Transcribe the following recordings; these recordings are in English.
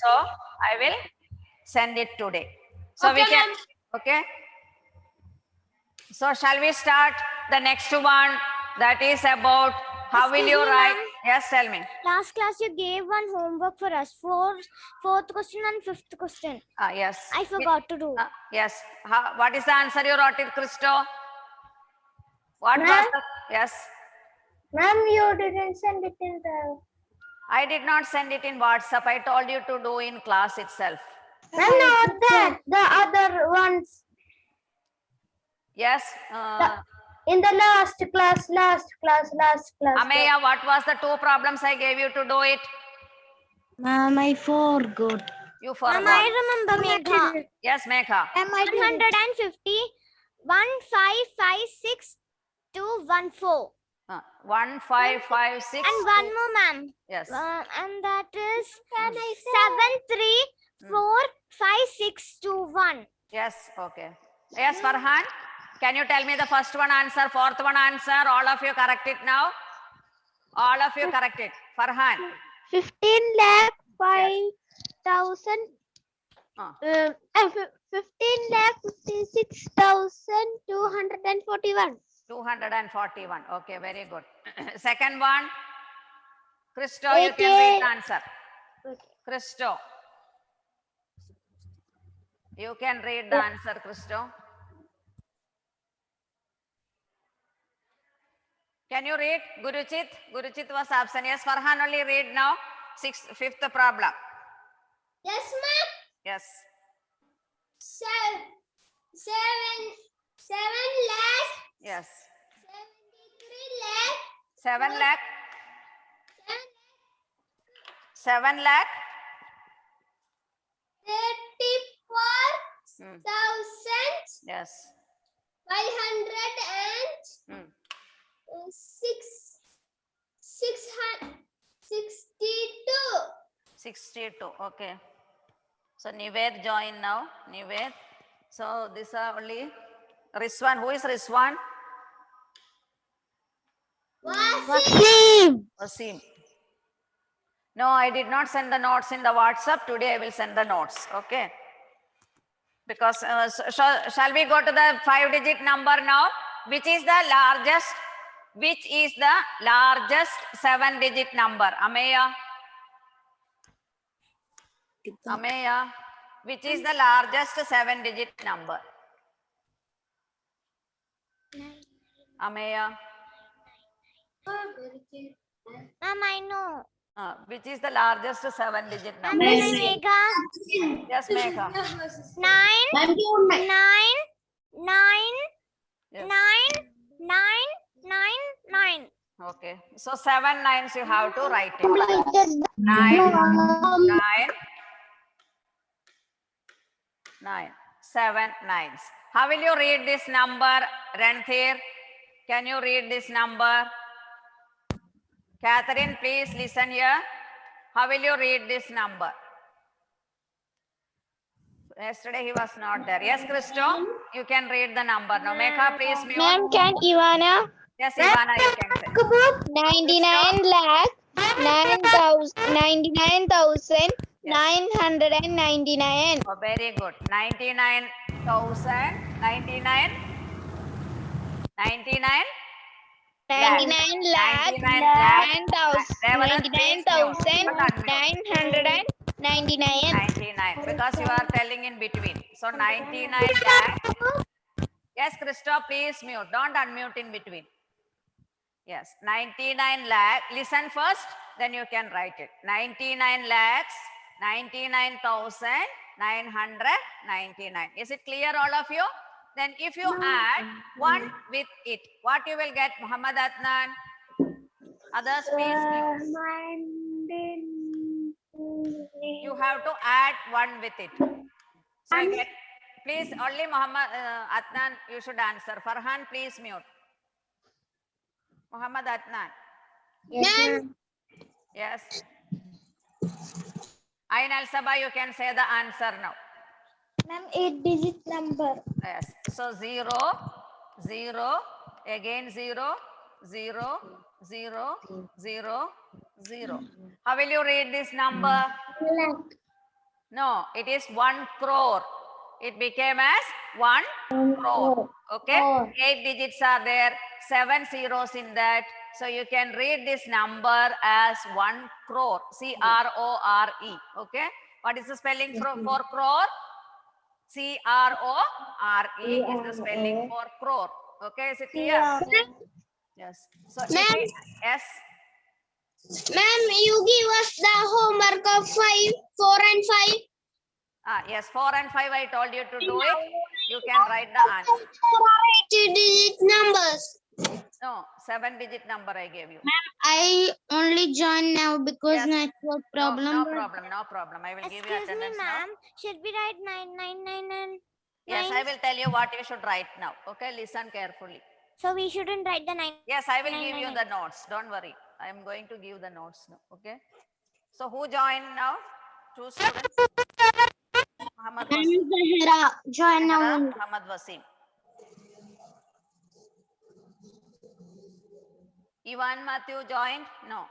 So I will send it today. So Okay, we can, ma'am. okay. So shall we start the next one? That is about how will Excuse you me, write? ma'am. Yes, tell me. Last class you gave one homework for us, fourth question and fifth question. Yes. I forgot to do. Yes. What is the answer you wrote it, Christo? What was the, yes. Ma'am, you didn't send it in the... I did not send it in WhatsApp. I told you to do in class itself. Ma'am, not that. The other ones. Yes. In the last class. Ameya, what was the two problems I gave you to do it? Ma'am, I forgot. You forgot. Ma'am, I remember, Megha. Yes, Megha. 150, 1556 1556. And one more, ma'am. Yes. And that is 734561. Yes, okay. Yes, Farhan. Can you tell me the first one answer, fourth one answer? All of you correct it now. All of you correct it. Farhan. 15,05,000. 15,56,241. 241. Okay, very good. Second one. Christo, you can read the answer. Christo. You can read the answer, Christo. Can you read? Guruchit? Guruchit was absent. Yes, Farhan only read now. Fifth problem. Yes, ma'am. Yes. 7 lakh. Yes. 73 lakh. 7 lakh. 7 lakh. 34,000. Yes. 500 and 662. 62. Okay. So Nived join now. Nived. So these are only Riswan. Who is Riswan? Wasim. No, I did not send the notes in the WhatsApp. Today I will send the notes. Okay. Because shall we go to the 5-digit number now? Which is the largest? Which is the largest 7-digit number? Ameya. Ameya. Which is the largest 7-digit number? Ameya. Ma'am, I know. Which is the largest 7-digit Ma'am, number? Megha. Yes, Megha. 9, 9, 9, Yes. 9, 9, 9, 9. Okay. So 7 nines you have to write it. 9, 7 nines. How will you read this number, Ranthir? Can you read this number? Catherine, please listen here. How will you read this number? Yesterday he was not there. Yes, Christo, you can read the number. Now, Megha, please mute. Ma'am, can Ivana? Yes, Ivana, you can say. 99 lakh 99,999. Oh, very good. 99,000, 99, 99. 99 lakh 99,999. 99, because you are telling in between. So 99 lakh. Yes, Christoph, please mute. Don't unmute in between. Yes, 99 lakh. Listen first, then you can write it. 99 lakhs, 99,999. Is it clear, all of you? Then if you add 1 with it, what you will get, Muhammad Adnan? Others, please mute. You have to add 1 with it. So you get, please, only Muhammad Adnan, you should answer. Farhan, please mute. Muhammad Adnan. Yes. Yes. Ain Al Sabah, you can say the answer now. Ma'am, 8-digit number. Yes. So 0, 0, again 0, 0, 0, 0, 0. How will you read this number? No, it is 1 crore. It became as 1 crore. Okay. 8 digits are there, 7 zeros in that. So you can read this number as 1 crore. C-R-O-R-E. Okay. What is the spelling for crore? C-R-O-R-E is the spelling for crore. Okay. Is it clear? Yes. So if Ma'am. yes. Ma'am, you give us the homework of 5, 4 and 5. Yes, 4 and 5 I told you to do it. You can write the answer. 8-digit numbers. No, 7-digit number I gave you. I only join now because Yes. network problem. No problem, no problem. I will give you Excuse me, attendance now. ma'am. Should we write 999 and Yes, I will tell you what you should write now. Okay, listen carefully. so we shouldn't write the 9. Yes, I will give you the notes. Don't worry. I am going to give the notes now. Okay. So who joined now? 2 students. Muhammad Wasim. Zahra, join now. Zahra, Muhammad Wasim. Ivan Matthew joined? No.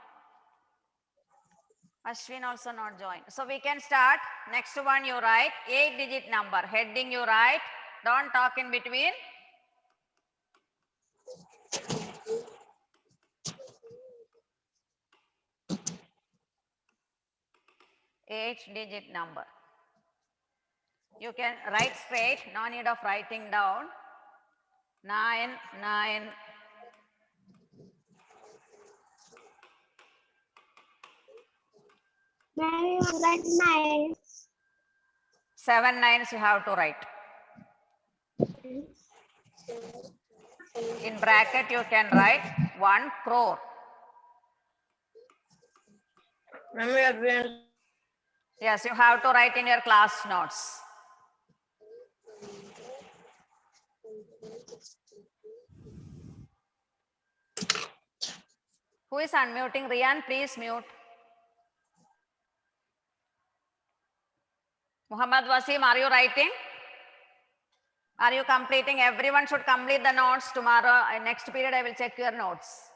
Ashwin also not joined. So we can start. Next one you write 8-digit number. Heading you write. Don't talk in between. Eight-digit number. You can write straight. No need of writing down. 9, 9. Ma'am, write 9. 7 nines you have to write. In bracket you can write 1 crore. Yes, you have to write in your class notes. Who is unmuting? Rian, please mute. Muhammad Wasim, are you writing? Are you completing? Everyone should complete the notes tomorrow. Next period, I will check your notes.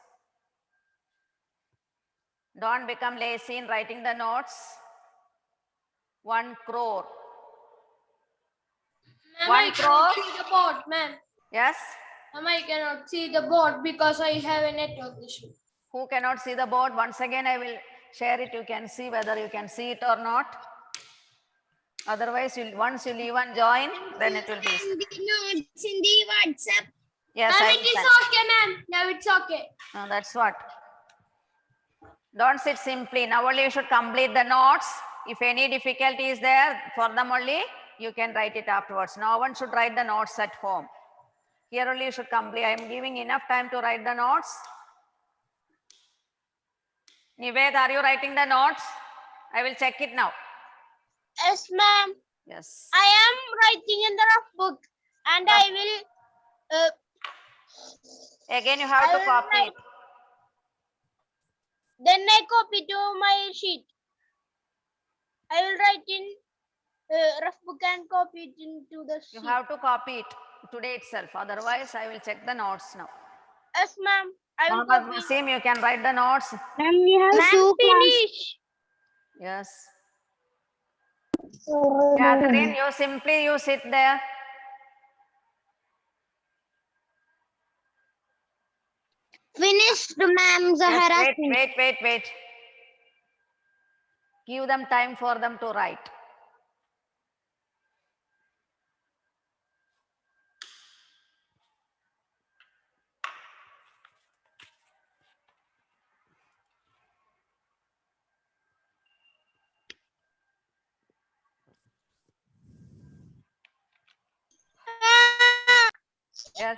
Don't become lazy in writing the notes. 1 crore. Ma'am, 1 I crore. cannot see the board, ma'am. Yes. Ma'am, I cannot see the board because I have a network issue. Who cannot see the board? Once again, I will share it. You can see whether you can see it or not. Otherwise, once you leave and join, then it will be. Notes in the WhatsApp. Yes, Ma'am, I it is will. okay, ma'am. Now it's okay. No, that's what. Don't sit simply. Now only you should complete the notes. If any difficulty is there, for them only, you can write it afterwards. No one should write the notes at home. Here only you should complete. I am giving enough time to write the notes. Nived, are you writing the notes? I will check it now. Yes, ma'am. Yes. I am writing in the rough book and I will Again, you have to copy it. then I copy to my sheet. I will write in rough book and copy it into the sheet. You have to copy it today itself. Otherwise, I will check the notes now. Yes, ma'am. I will Muhammad copy. Wasim, you can write the notes. Ma'am, we have to finish. Yes. Catherine, you sit there. Finished, ma'am. Yes, Zahara. wait. Give them time for them to write. Yes.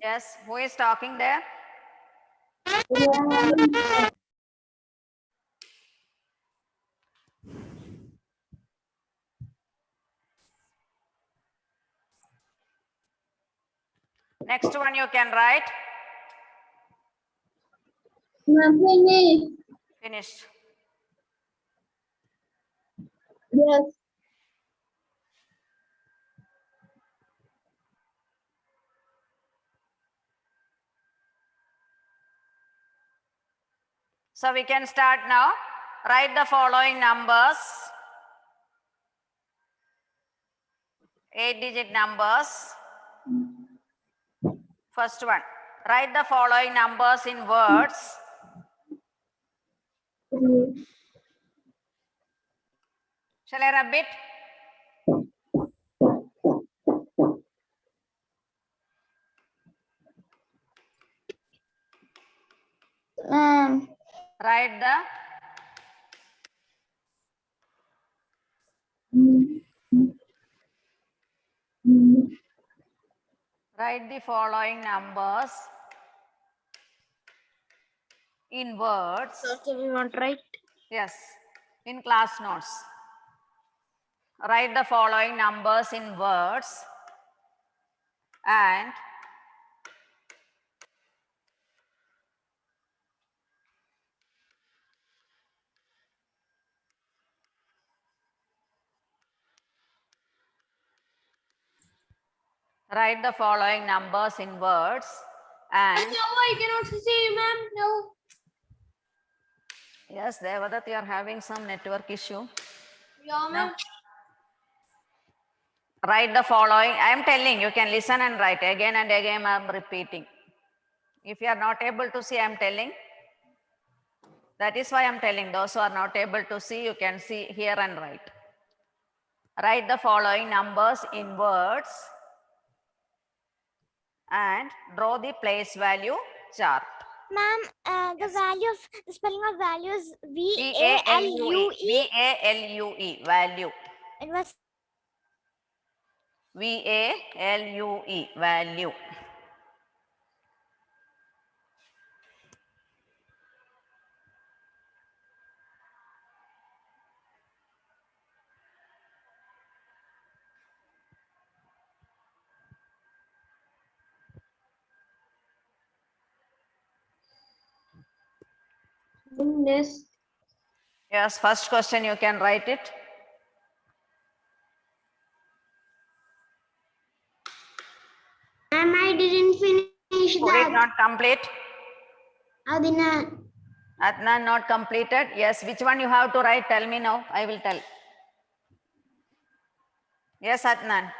Yes, who is talking there? Next one you can write. Finished. Yes. So we can start now. Write the following numbers. 8-digit numbers. First one. Write the following numbers in words. Shall I rub it? Ma'am. Write the write the following numbers in words. Okay, we want right. Yes, in class notes. Write the following numbers in words and write the following numbers in words and No, I cannot see you, ma'am. No. yes, Devadat, you are having some network issue. Yeah, ma'am. Write the following. I am telling, you can listen and write again and again. I am repeating. If you are not able to see, I am telling. That is why I am telling. Those who are not able to see, you can see, hear and write. Write the following numbers in words and draw the place value chart. Ma'am, the value of the spelling of value is V-A-L-U-E. V-A-L-U-E. V-A-L-U-E. Value. It was V-A-L-U-E. Value. Yes. Yes, first question you can write it. Ma'am, I didn't finish Could it that. not complete? Adina. Adnan not completed. Yes, which one you have to write? Tell me now. I will tell. Yes, Adnan.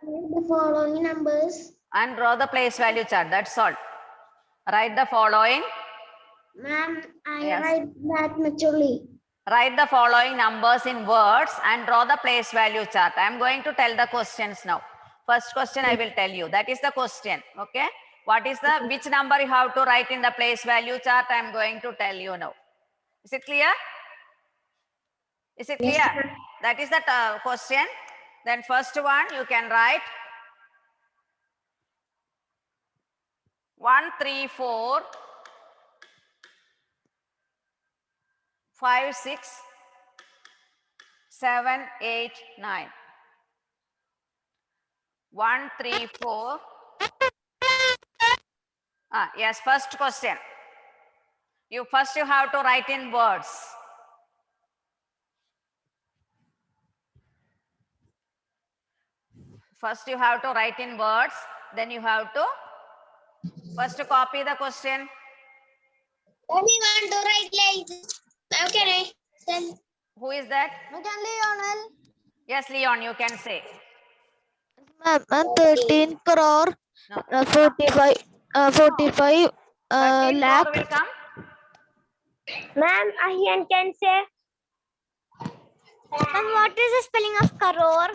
The following numbers. And draw the place value chart. That's all. Write the following. Ma'am, I Yes. write that maturely. Write the following numbers in words and draw the place value chart. I am going to tell the questions now. First question I will tell you. That is the question. Okay. What is the, which number you have to write in the place value chart? I am going to tell you now. Is it clear? Is it clear? Yes, ma'am. That is the question. Then first one you can write 1, 3, 4, 5, 6, 7, 8, 9. 1, 3, 4. Yes, first question. You have to write in words. First you have to write in words. Then you have to first copy the question. Let me want to write like this. How can I tell? Who is that? Lionel. Yes, Leon, you can say. Ma'am, 13 crore, No. 45 13 lakh. crore will come. Ma'am, I can say. Ma'am, what is the spelling of crore?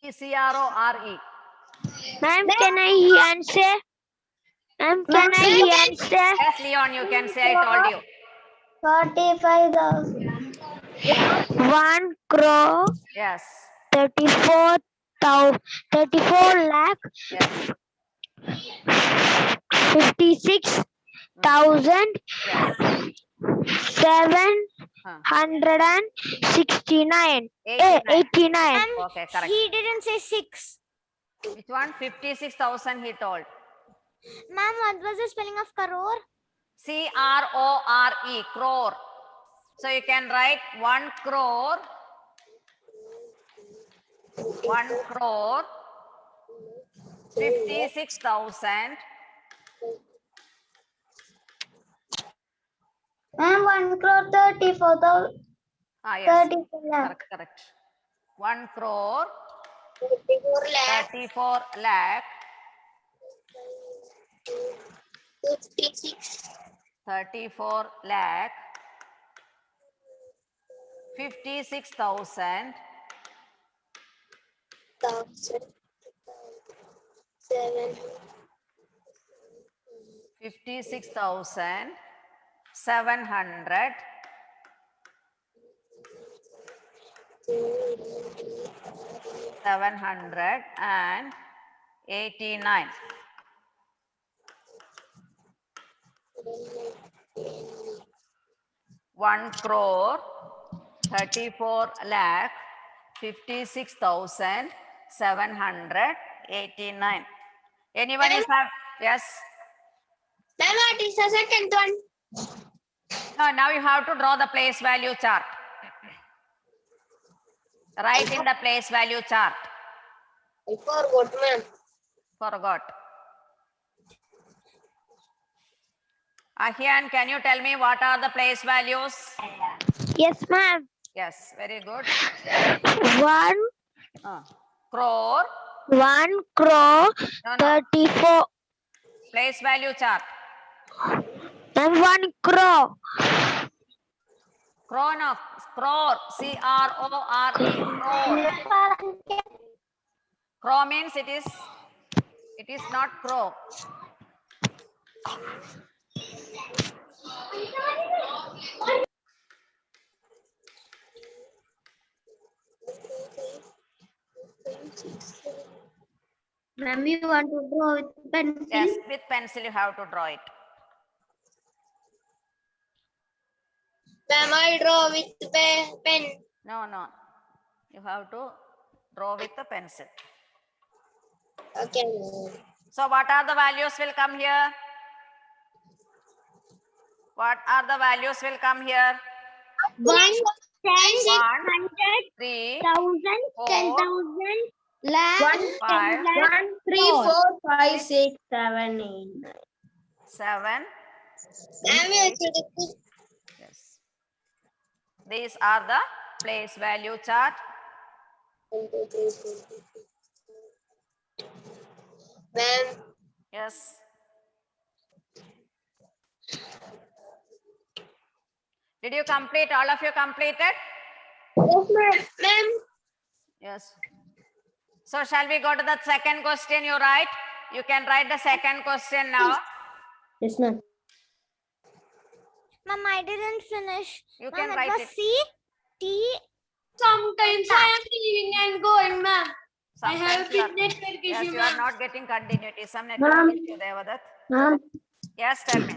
C-R-O-R-E. Ma'am, can I answer? Ma'am, can I answer? Yes, Leon, you can say. I told you. 45,000. 1 crore, Yes. 34 lakh, Yes. 56,000, Yes. 769. 89. Ma'am, Okay, correct. he didn't say 6. Which one? 56,000 he told. Ma'am, what was the spelling of crore? C-R-O-R-E. Crore. So you can write 1 crore. 1 crore. 56,000. Ma'am, 1 crore 34,000. Ah, yes. 34 lakh. Correct, correct. 1 crore 34 lakh 34 lakh 56 34 lakh 56,000 thousand 7 56,700 789. 1 crore 34 lakh 56,789. Anyone is have? Yes. Ma'am, what is the second one? No, now you have to draw the place value chart. Write in the place value chart. I forgot, ma'am. Forgot. Ahian, can you tell me what are the place values? Yes, ma'am. Yes, very good. 1 Crore. 1 crore No, no. 34 Place value chart. and 1 crore. Crore, no. Crore. C-R-O-R-E. Crore. Crore means it is not crow. Ma'am, you want to draw with pencil? Yes, with pencil you have to draw it. Ma'am, I draw with pen. No, no. You have to draw with the pencil. Okay, ma'am. So what are the values will come here? What are the values will come here? 1, 10, 1, 100, 3, 1,000, 4, 10,000, lakh, 5, 10 lakh, 1, 3, 4, 5, 6, 7, 8. 7. Ma'am, you should put Yes. These are the place value chart. 1, 2, 3, 4. Ma'am, Yes. Did you complete? All of you completed? yes, ma'am. Ma'am, Yes. So shall we go to the second question you write? You can write the second question now. Yes, ma'am. Ma'am, I didn't finish. You Ma'am, can it write was it. C, T. Sometimes I am leaving and going, ma'am. I have Sometimes you a are, bit network yes, issue, you are ma'am. not getting continuity. Some network issue, Devadath. Ma'am, Yes, tell me.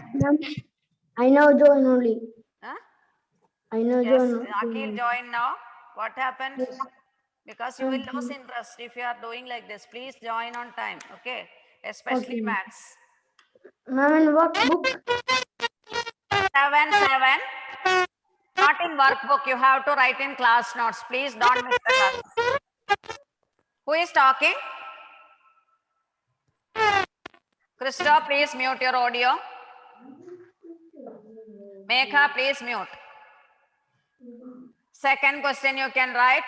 I know join only. Huh? I know Yes, join. Akil join now. What happened? Because you will lose interest if you are doing like this. Please join on time, okay? Especially Okay. maths. Ma'am, in workbook. 7, 7. Not in workbook. You have to write in class notes. Please don't miss the class. Who is talking? Krista, please mute your audio. Megha, please mute. Second question you can write.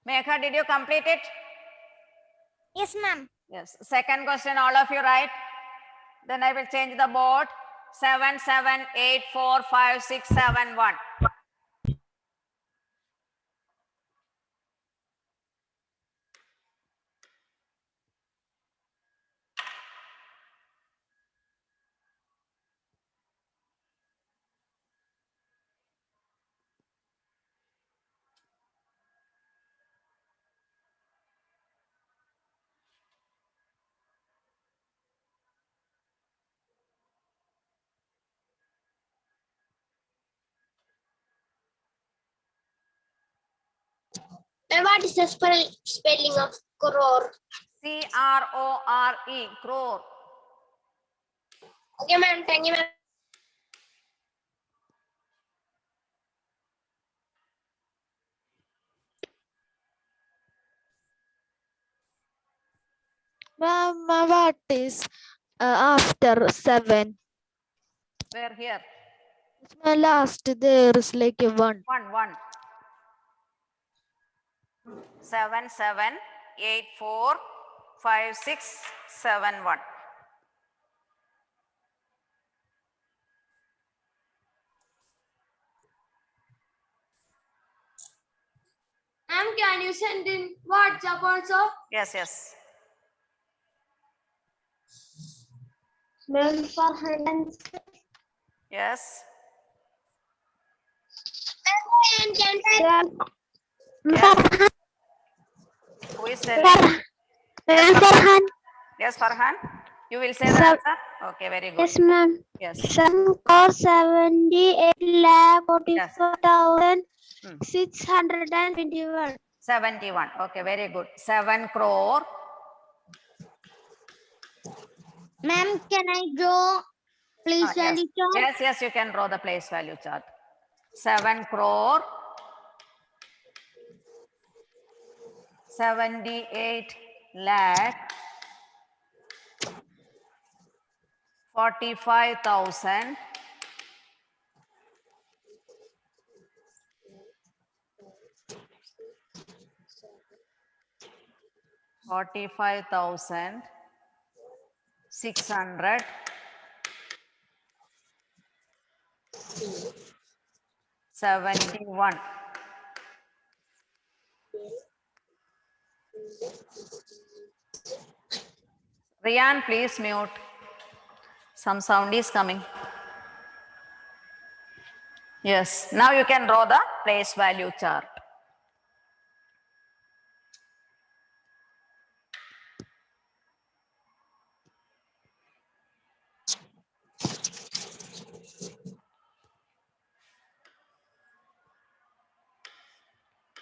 Megha, did you complete it? Yes, ma'am. Yes. Second question, all of you write. Then I will change the board. 7, 7, 8, 4, 5, 6, 7, 1. ma'am, what is the spelling of crore? C-R-O-R-E, crore. Okay, ma'am. Thank you, ma'am. Ma'am, what is after 7? Where here? My last there is like a 1. 1. 7, 7, 8, 4, 5, 6, 7, 1. Ma'am, can you send in WhatsApp also? Yes. Ma'am, 406. Yes. Ma'am, Yes. Who is telling? Ma'am, Farhan. Yes, Farhan. You will say the Sir. answer? Okay, very good. Yes, ma'am. Yes. 7 crore 78 lakh 44,621. 71. Okay, very good. 7 crore. Ma'am, can I draw place Yes. value chart? Yes, you can draw the place value chart. 7 crore 78 lakh 45,000 600 71. Rian, please mute. Some sound is coming. Yes, now you can draw the place value chart.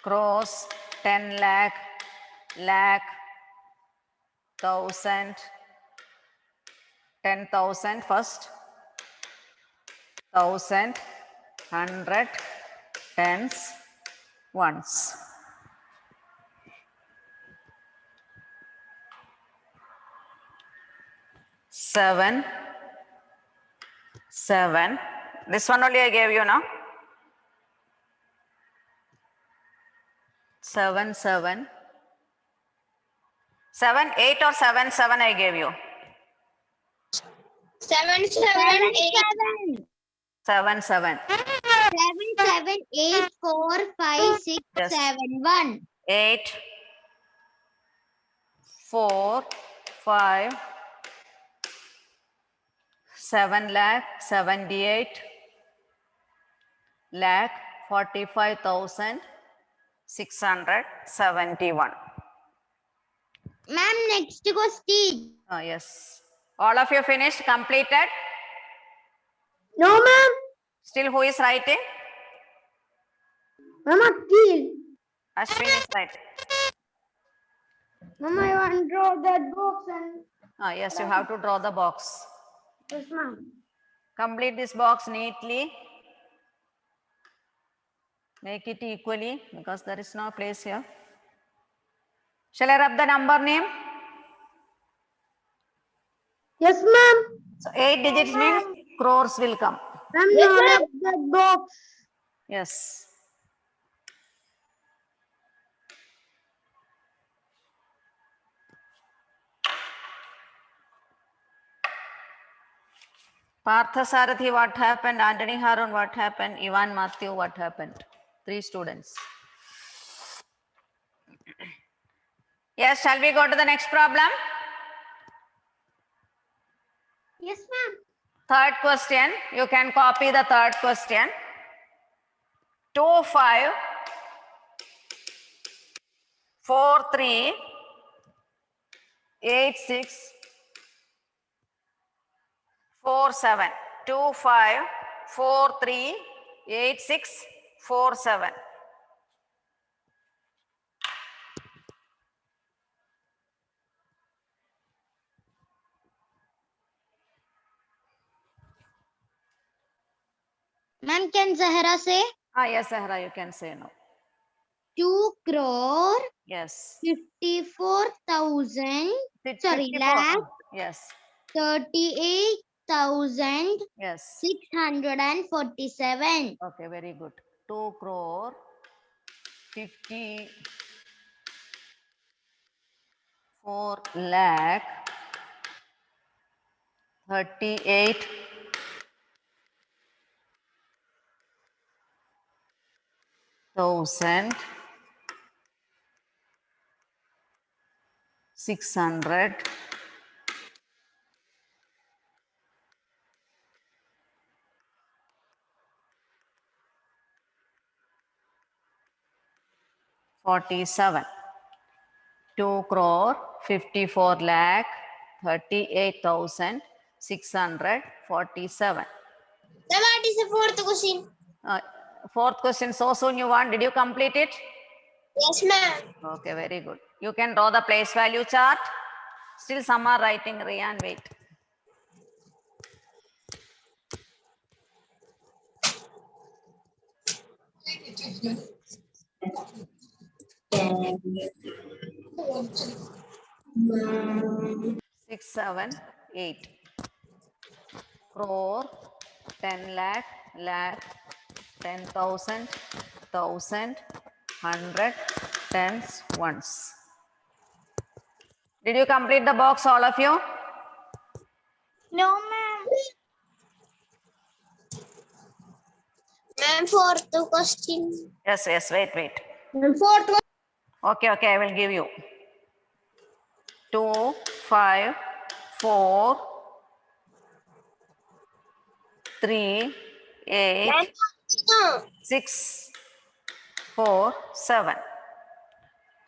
Crores, 10 lakh, lakh, 1,000, 10,000 first, 1,000, 100, tens, ones. Seven. This one only I gave you now. 7, 7. 7, 8 or 7, 7 I gave you. 7, 7, 7. 8, 4, 5, 6, Yes. 7, 1. 8, 4, 5, 7 lakh, 78 lakh, 45,671. Ma'am, next question. Yes. All of you finished, completed? No, ma'am. Still who is writing? Mama, Akil. Ashwin is writing. Mama, I want to draw that box and. Yes, you have to draw the box. Yes, ma'am. Complete this box neatly. Make it equally because there is no place here. Shall I rub the number name? Yes, ma'am. So 8 digits means crores will come. Ma'am, not that box. Yes. Partha Sarathi, what happened? Anthony Harun, what happened? Ivan Matthew, what happened? 3 students. Yes, shall we go to the next problem? Yes, ma'am. Third question, you can copy the third question. 2, 5, 4, 3, 8, 6, 4, 7. 2, 5, 4, 3, 8, 6, 4, 7. Ma'am, can Zahra say? Yes, Zahra, you can say no. 2 crore Yes. 54,000. Sorry, 54. lakh Yes. 38,647. Okay, very good. 2 crore 54 lakh 38,647. 47. 2 crore 54 lakh 38,647. Then what is the fourth question? Fourth question, so soon you want, did you complete it? Yes, ma'am. Okay, very good. You can draw the place value chart. Still some are writing, Rian, wait. Six, 7, 8. Crore, 10 lakh, 10,000, 100, tens, ones. Did you complete the box, all of you? No, ma'am. Ma'am, fourth question. Yes, wait. Ma'am, fourth one. Okay, I will give you. 2, 5, 4, 3, 8, No. 6, 4, 7.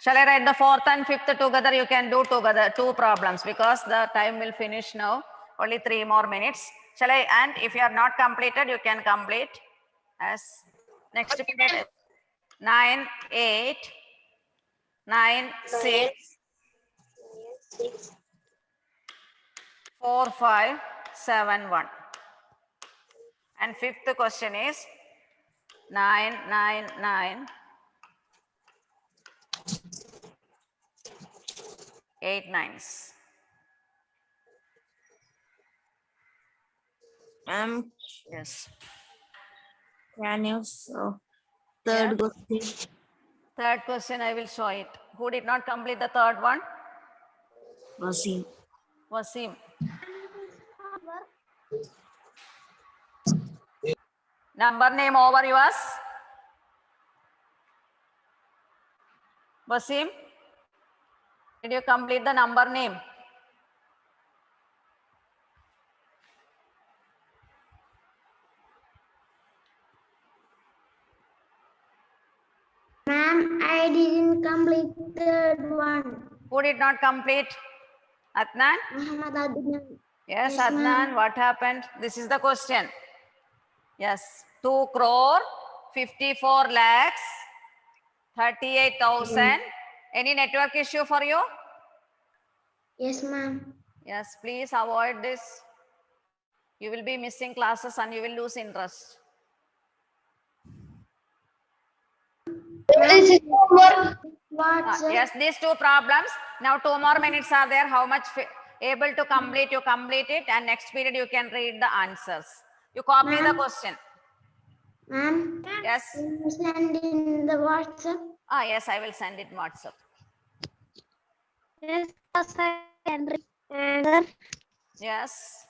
Shall I write the fourth and fifth together? You can do together 2 problems because the time will finish now. Only 3 more minutes. Shall I? And if you are not completed, you can complete as next period. 9, 8, 9, 6, 4, 5, 7, 1. And fifth question is 9, 9, 9, 8 nines. Yes. Can you show third question? Third question, I will show it. Who did not complete the third one? Wasim. Wasim. Number name over yours. Wasim, did you complete the number name? Ma'am, I didn't complete third one. Who did not complete? Adnan? Muhammad Adnan. Yes, Yes, Adnan, ma'am. what happened? This is the question. Yes, 2 crore 54 lakhs 38,000. Any network issue for you? Yes, ma'am. Yes, please avoid this. You will be missing classes and you will lose interest. Yes, these 2 problems. Now 2 more minutes are there. How much able to complete, you complete it, and next period you can read the answers. You copy the Ma'am. question. Ma'am, Yes. can you send in the WhatsApp? Yes, I will send it WhatsApp. Yes, I can read. Yes.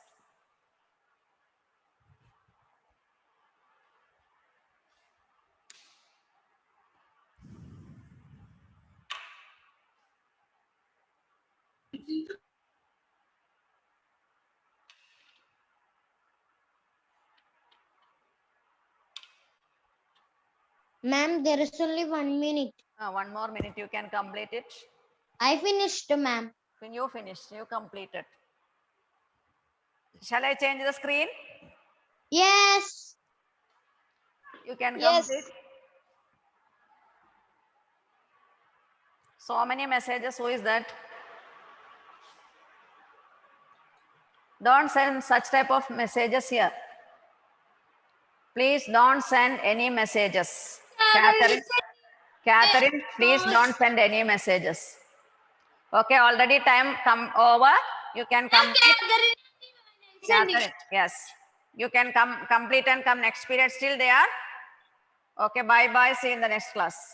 Ma'am, there is only 1 minute. 1 more minute, you can complete it. I finished, ma'am. When you finished, you completed. Shall I change the screen? Yes. You can Yes. complete. So many messages. Who is that? Don't send such type of messages here. Please don't send any messages. Catherine. Catherine, please don't send any messages. Okay, already time come over. You can complete. Catherine, yes. You can complete and come next period. Still there? Okay, bye bye. See you in the next class.